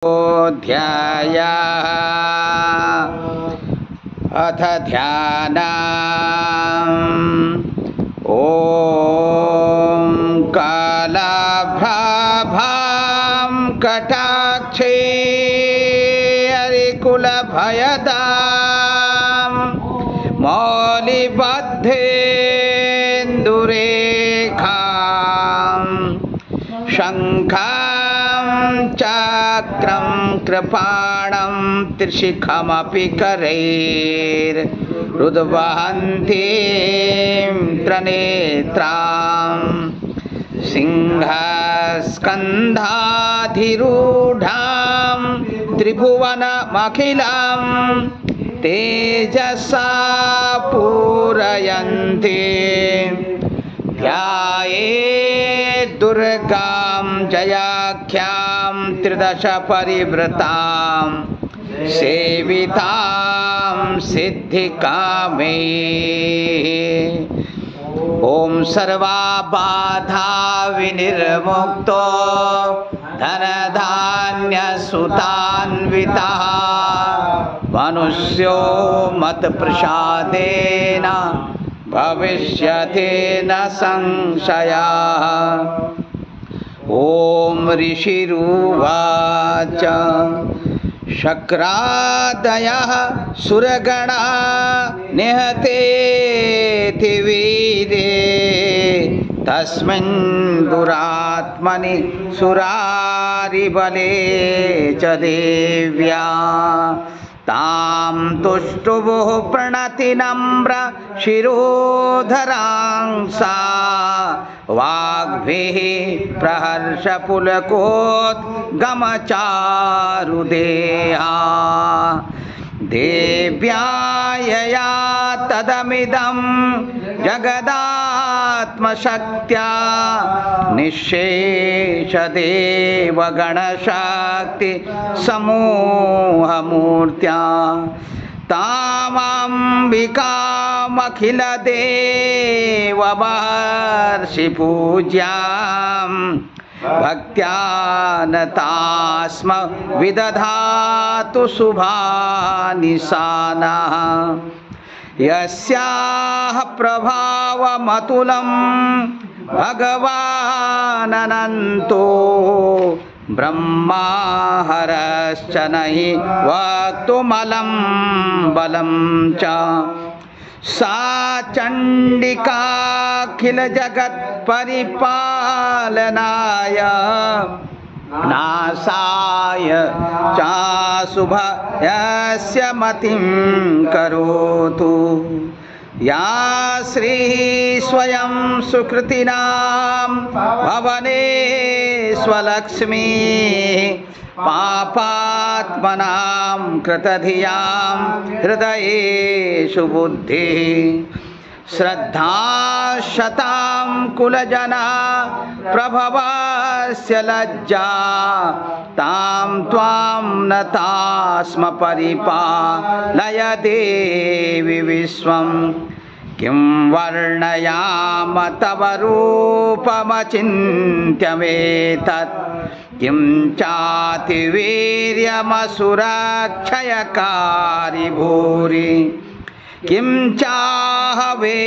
ध्याया अथ ध्यानम् ॐ कालाभ्राभां कटाक्षे हरिकुलभयदां मौलिबद्धेन्दुरेखां शङ्खां चक्रं कृपाणं त्रिशिखमपि करैरुद्वहन्तीं त्रिनेत्रां सिंहस्कन्धाधिरूढां त्रिभुवनमखिलं तेजसा पूरयन्ति ध्यायेत् दुर्गां जयाख्यां त्रिदश परिवृतां सेवितां सिद्धिकामे। ॐ सर्वाबाधा विनिर्मुक्तो धनधान्यसुतान्वितः मनुष्यो मत्प्रसादेन भविष्यति न संशयः। ॐ ऋषिरुवाच शक्रादयः सुरगणा निहतेति वीरे तस्मिन् दुरात्मनि सुरारिबले च देव्या तां तुष्टुवुः प्रणतिनम्र शिरोधरां सा वाग्भिः प्रहर्षपुलकोद्गमचारुदेहा देव्या यया तदमिदं जगदात्मशक्त्या निःशेषदेवगणशक्ति समूहमूर्त्या तामम्बिकामखिलदेवमहर्षिपूज्यां भक्त्या नतास्म विदधातु शुभानिशानः। यस्याः प्रभावमतुलं भगवानन्तो ब्रह्माहरश्च नहि वक्तुमलं बलं च सा चण्डिकाखिलजगत्परिपालनाय नासाय चाशुभयस्य मतिं करोतु। या श्रीः स्वयं सुकृतिनां भवने स्वलक्ष्मीः पापात्मनां कृतधियां हृदयेषु बुद्धिः श्रद्धा शतां कुलजना प्रभवस्य लज्जा तां त्वां नतास्म परिपालय देवि विश्वं किं वर्णयाम तव रूपमचिन्त्यमेतत् किं चातिवीर्यमसुरक्षयकारि भूरि किं चाहवे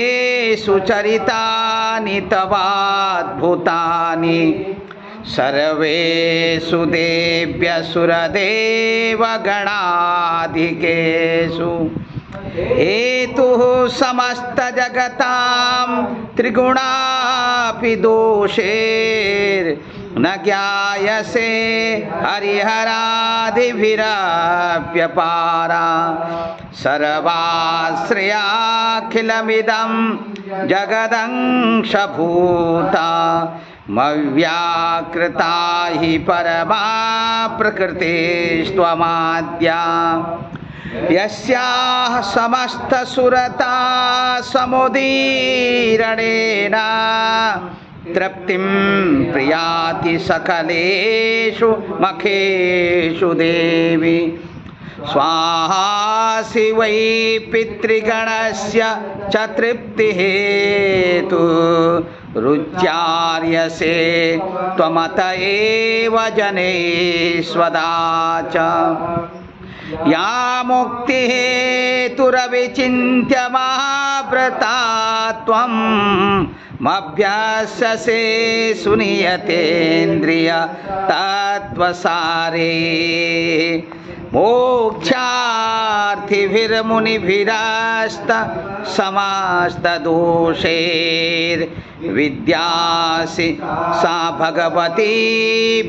सुचरितानि तवाद्भुतानि सर्वेषु देव्यसुरदेवगणाधिकेषु हेतुः समस्तजगतां त्रिगुणापि दोषैर्न ज्ञायसे हरिहरादिभिरप्यपारा सर्वाश्रयाखिलमिदं जगदंशभूता मव्याकृता हि परमा प्रकृतिस्त्वमाद्या यस्याः समस्तसुरता समुदीरणेन तृप्तिं प्रियाति सकलेषु मखेषु देवी स्वाहासि वै पितृगणस्य च तृप्तिहेतु रुच्यार्यसे त्वमत एव जनेष्वदाच या मुक्तिहेतुरविचिन्त्य महाव्रता त्वं मभ्यस्यसे सुनियतेन्द्रिय तत्त्वसारे मोक्षार्थिभिर्मुनिभिरास्त समस्तदोषैर्विद्यासि सा भगवती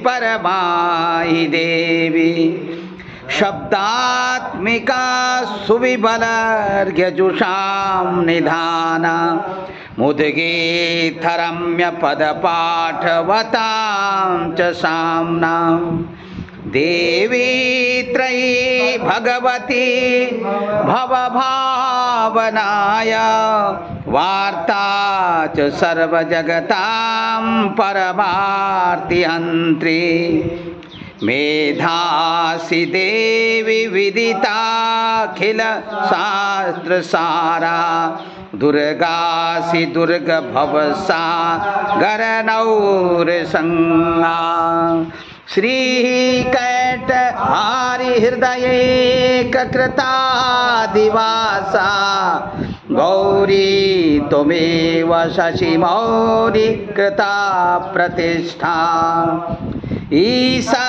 परमाहि देवी शब्दात्मिका सुविबलर्घ्यजुषां निधाना मुद्गीतरम्य पदपाठवतां च साम्नां देवी त्रयी भगवती भवभावनाय वार्ता च सर्वजगतां परमार्तिहन्त्री मेधासि देवी विदिताखिल शास्त्रसारा दुर्गासि दुर्गभवसागरनौरसंज्ञा श्रीकैटभारिहृदयैककृतादिवासा गौरी त्वमेव शशिमौरि कृता प्रतिष्ठा ईशा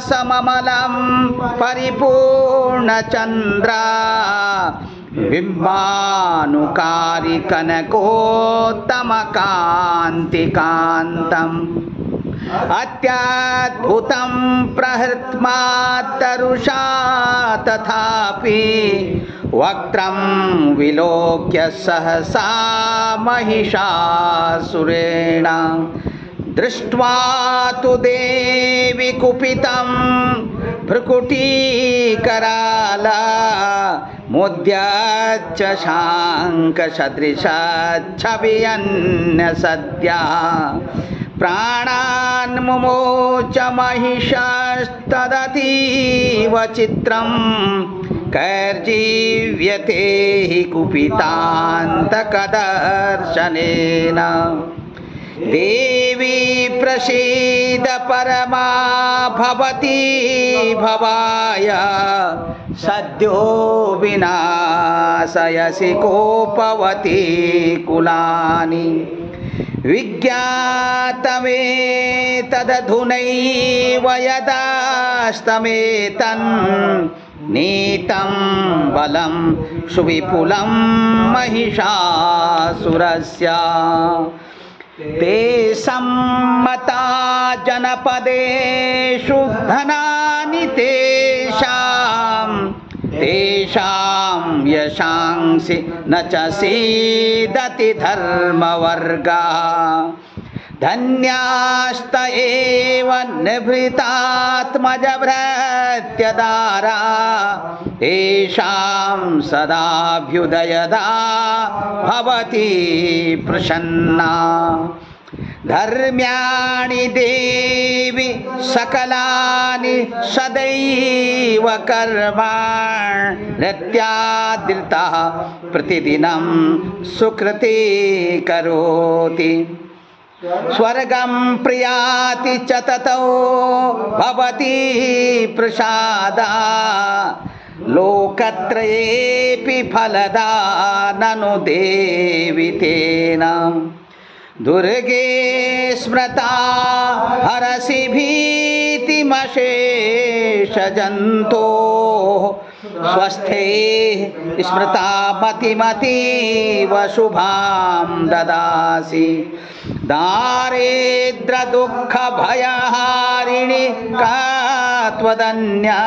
सममलं परिपूर्णचन्द्रा बिम्बानुकारी कनकोत्तमकान्तिकान्तम् अत्याद्भुतं प्रहृत्मात्तरुषा तथापि वक्त्रं विलोक्य सहसा महिषासुरेण दृष्ट्वा तु देवी कुपितं भ्रुकुटीकराला मुद्यच्च शाङ्खसदृशच्छवियन्यसद्या प्राणान् मुमोच महिषस्तदतीव चित्रं कैर्जीव्यते हि कुपितान्तकदर्शनेन देवी प्रसीद परमा भवती भवाय सद्यो विनाशयसि कोपवती कुलानि विज्ञातमेतदधुनैव यदास्तमेतन् नीतं बलं सुविपुलं महिषासुरस्य ते सम्मता जनपदेषु धनानि तेषां यशांसि न च सीदति धर्मवर्गा धन्यास्त एव निभृतात्मजभृत्यदारा तेषां सदाभ्युदयदा भवति प्रसन्ना धर्म्याणि देवी सकलानि सदैव कर्माण्यत्यादृतः प्रतिदिनं सुकृती करोति स्वर्गं प्रियाति च ततो भवति प्रसादा लोकत्रयेऽपि फलदा ननु देवि तेन दुर्गे स्मृता हरसि भीतिमशेषजन्तो स्वस्थे स्मृता मतिमतीव शुभां ददासि दारिद्र दुःख भयहारिणि का त्वदन्या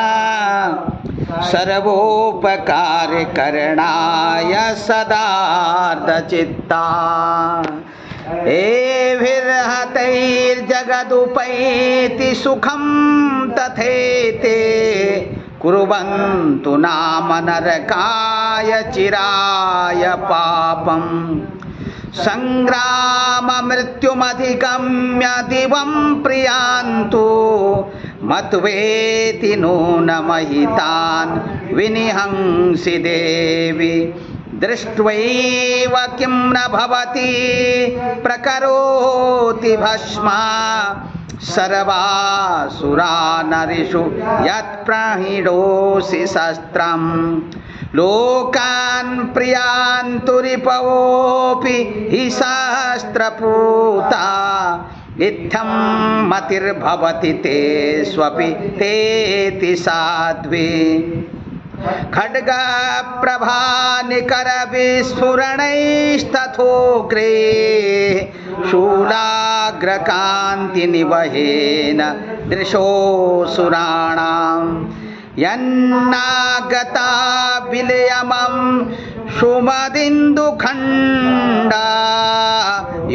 सर्वोपकारकरणाय सदार्धचित्ता एभिर्हतैर्जगदुपैति सुखं तथेते कुर्वन्तु नाम नरकाय चिराय पापं संग्राम मृत्युमधिगम्य दिवं प्रियान्तु मत्वेति नूनमहितान् विनिहंसि देवी दृष्ट्वैव किं न भवति प्रकरोति भस्मा सर्वासुरा नरिषु यत्प्रणीडोषि शस्त्रम् लोकान् प्रियान् तु रिपवोऽपि हि सहस्रपूता इत्थं मतिर्भवति ते स्वपि तेति साध्वी खड्गप्रभानिकरविस्फुरणैस्तथोग्रे शूलाग्रकान्तिनिवहेन दृशोऽसुराणां यन्नागता विलयमं सुमदिन्दुखण्डा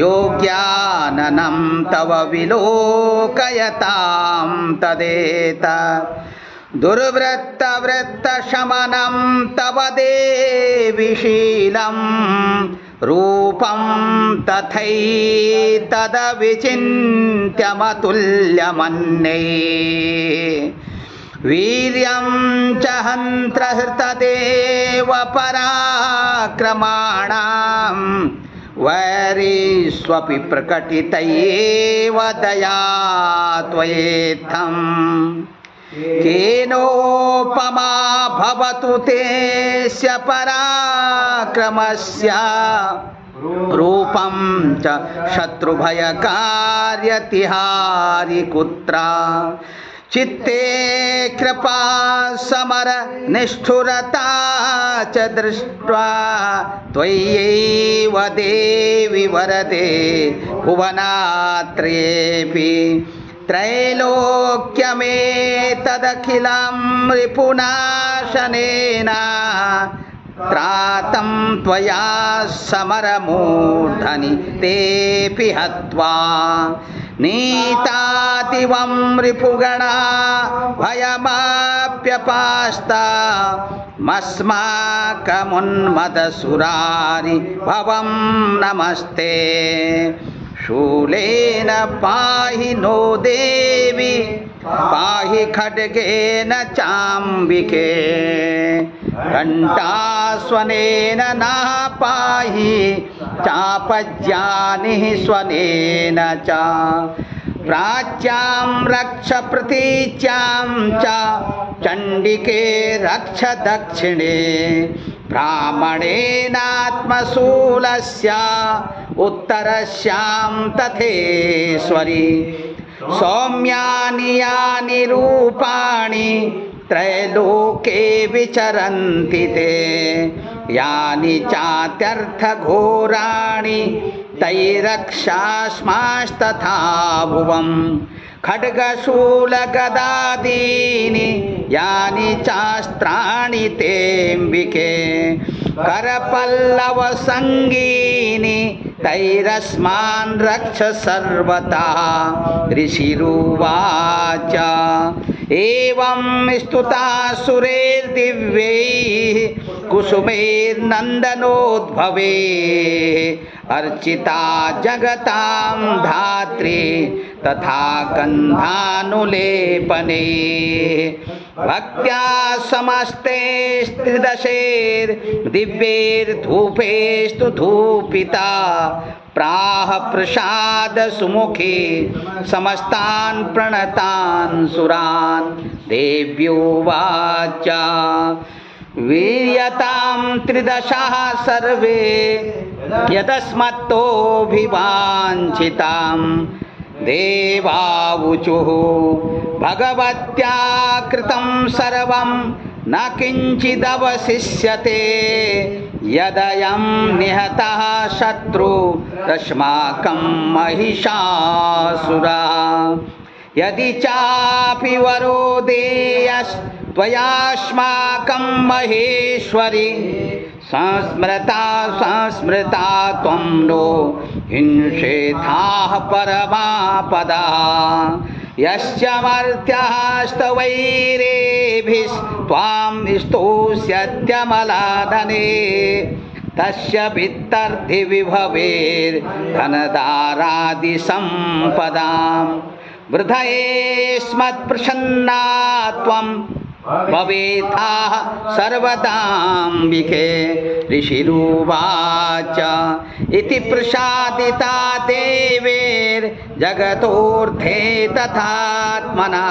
योग्याननं तव विलोकयतां तदेत दुर्वृत्तवृत्तशमनं तव देवि शीलं रूपं तथैतदविचिन्त्यमतुल्यमन्ये वीर्यं च हन्त्रहृतदेव पराक्रमाणां वैरीष्वपि प्रकटितयेव दया त्वयेत्थम् केनोपमा भवतु तेस्य पराक्रमस्य रूपं च शत्रुभयकार्यतिहारि कुत्र चित्ते कृपा समर निष्ठुरता च दृष्ट्वा त्वय्यैव देवि वरदे भुवनात्रयेऽपि त्रैलोक्यमेतदखिलं रिपुनाशनेन त्रातं त्वया समरमूर्धनि तेऽपि हत्वा नीतादिवं रिपुगणा भयमाप्यपास्ता मस्माकमुन्मदसुरारि भवं नमस्ते शूलेन पाहि नो देवी पाहि खड्गेन चाम्बिके घण्टास्वनेन न पाहि चापज्यानिः स्वनेन च प्राच्यां रक्ष प्रतीच्यां च चण्डिके रक्ष दक्षिणे ब्राह्मणेनात्मशूलस्य उत्तरस्यां तथेश्वरि सौम्यानि यानि रूपाणि त्रैलोके विचरन्ति ते यानि चात्यर्थघोराणि तैरक्षास्मास्तथा भुवम् खड्गशूलगदादीनि यानि चास्त्राणि तेऽम्बिके करपल्लवसङ्गीनि तैरस्मान् रक्ष सर्वथा ऋषिरुवाच एवं स्तुतासुरैर्दिव्यैः कुसुमैर्नन्दनोद्भवैः अर्चिता जगतां धात्री तथा गन्धानुलेपने भक्त्या समस्तैस्त्रिदशैर्दिव्यैर्धूपैस्तु धूपिता प्राह प्रसाद सुमुखे समस्तान् प्रणतान् सुरान् देव्योवाच वीर्यतां त्रिदशः सर्वे यदस्मत्तोऽभिवाञ्छितां देवावुचुः भगवत्या कृतं सर्वं न किञ्चिदवशिष्यते यदयं निहतः शत्रु रश्माकं महिषासुरा यदि चापि वरो देयस्त्वयास्माकं महेश्वरि संस्मृता त्वं नो हिंसेथाः परमापदा यस्य मर्त्यः स्तवैरेभिस्त्वां स्तोष्यत्यमलाधने तस्य वित्तर्धिविभवेर्धनदारादिसम्पदां वृथये स्मत्प्रसन्ना त्वं भवेथाः सर्वदाम्बिके ऋषिरुवाच इति प्रसादिता देवैर्जगतोऽर्थे तथात्मनः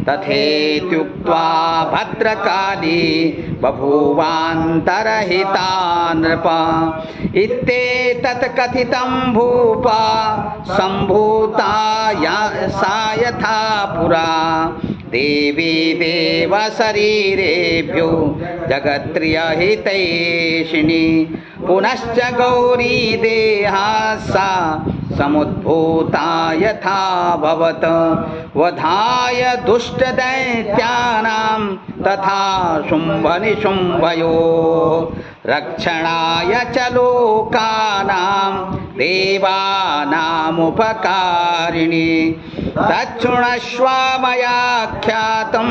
तथेत्युक्त्वा भद्रकाली बभूवान्तरहिता नृप इत्येतत् कथितं भूप सम्भूता सा यथा पुरा देवी देवशरीरेभ्यो जगत्प्रियहितैषिणी पुनश्च गौरी देहा सा समुद्भूता यथाभवत् वधाय दुष्टदैत्यानां तथा शुम्भनिशुम्भयोः रक्षणाय च लोकानां देवानामुपकारिणी तच्छृणुष्व मया ख्यातं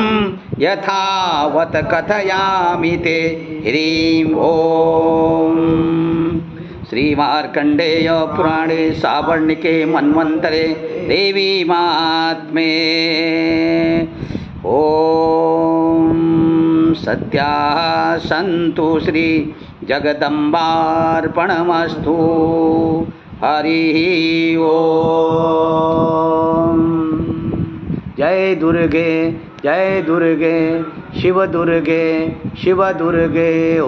यथावत् कथयामि ते ह्रीं ॐ श्रीमार्कण्डेय पुराणे सावर्णिके मन्वन्तरे देवी महात्म्ये ॐ सत्याः सन्तु श्री जगदम्बार्पणमस्तु हरिः ॐ जय दुर्गे शिव दुर्गे ॐ।